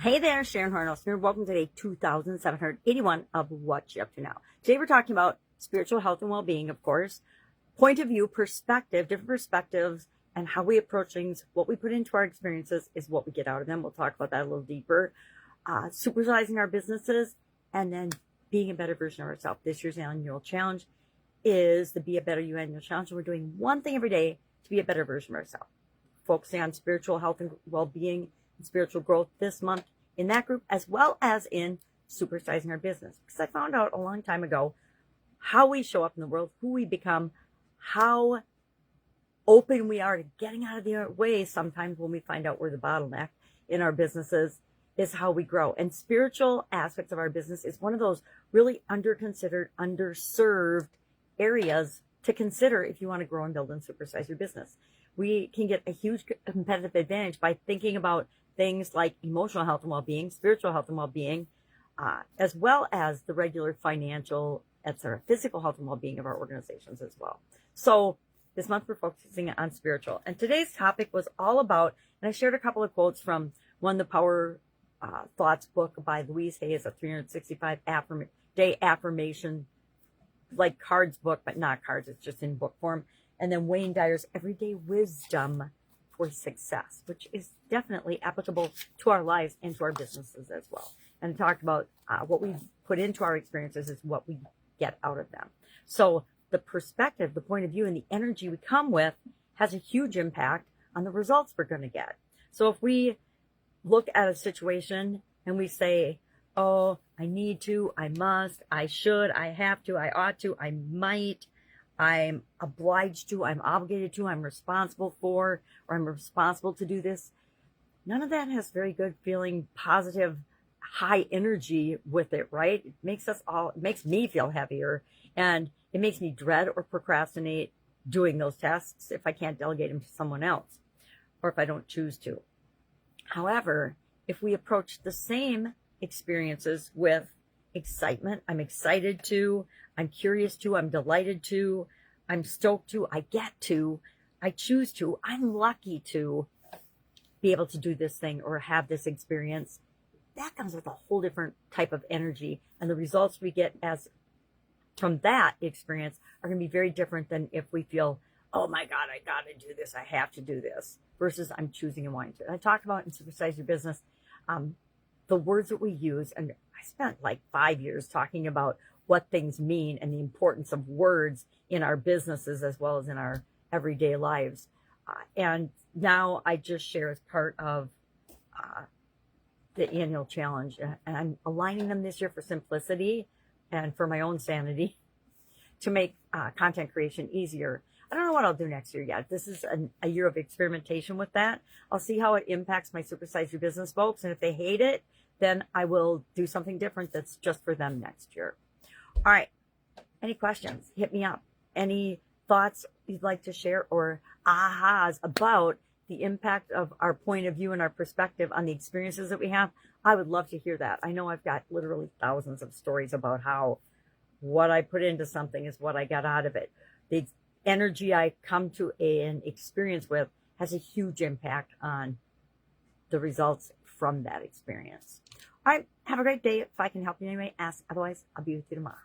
Hey there, Sharon Horne-Ellstrom. Welcome to day 2781 of What You Up To Now. Today we're talking about spiritual health and well-being, of course, point of view, perspective, different perspectives, and how we approach things. What we put into our experiences is what we get out of them. We'll talk about that a little deeper. Supersizing our businesses, and then being a better version of ourselves. This year's annual challenge is the Be a Better You annual challenge. We're doing one thing every day to be a better version of ourselves, focusing on spiritual health and well-being and spiritual growth this month in that group, as well as in supersizing our business. Because I found out a long time ago how we show up in the world, who we become, how open we are to getting out of the way sometimes when we find out we're the bottleneck in our businesses is how we grow. And spiritual aspects of our business is one of those really underconsidered, underserved areas to consider if you want to grow and build and supersize your business. We can get a huge competitive advantage by thinking about things like emotional health and well-being, spiritual health and well-being, as well as the regular financial, etc., physical health and well-being of our organizations as well. So this month we're focusing on spiritual. And today's topic was all about, and I shared a couple of quotes from one, the Power Thoughts book by Louise Hay, is a 365 day affirmation, like cards book, but not cards, it's just in book form. And then Wayne Dyer's Everyday Wisdom for Success, which is definitely applicable to our lives and to our businesses as well. And talked about what we put into our experiences is what we get out of them. So the perspective, the point of view, and the energy we come with has a huge impact on the results we're going to get. So if we look at a situation and we say, oh, I need to, I must, I should, I have to, I ought to, I might, I'm obliged to, I'm obligated to, I'm responsible for, or I'm responsible to do this. None of that has very good feeling, positive, high energy with it, right? It makes me feel heavier, and it makes me dread or procrastinate doing those tasks if I can't delegate them to someone else, or if I don't choose to. However, if we approach the same experiences with excitement, I'm excited to, I'm curious to, I'm delighted to, I'm stoked to, I get to, I choose to, I'm lucky to be able to do this thing or have this experience, that comes with a whole different type of energy. And the results we get as from that experience are going to be very different than if we feel, oh my God, I got to do this, I have to do this, versus I'm choosing and wanting to. And I talked about in Supersize Your Business, the words that we use, and I spent like 5 years talking about what things mean and the importance of words in our businesses as well as in our everyday lives. And now I just share as part of the annual challenge. And I'm aligning them this year for simplicity and for my own sanity to make content creation easier. I don't know what I'll do next year yet. This is a year of experimentation with that. I'll see how it impacts my Supersize Your Business folks. And if they hate it, then I will do something different that's just for them next year. All right. Any questions? Hit me up. Any thoughts you'd like to share or ahas about the impact of our point of view and our perspective on the experiences that we have? I would love to hear that. I know I've got literally thousands of stories about how what I put into something is what I got out of it. The energy I come to an experience with has a huge impact on the results from that experience. All right. Have a great day. If I can help you in any way, ask. Otherwise, I'll be with you tomorrow.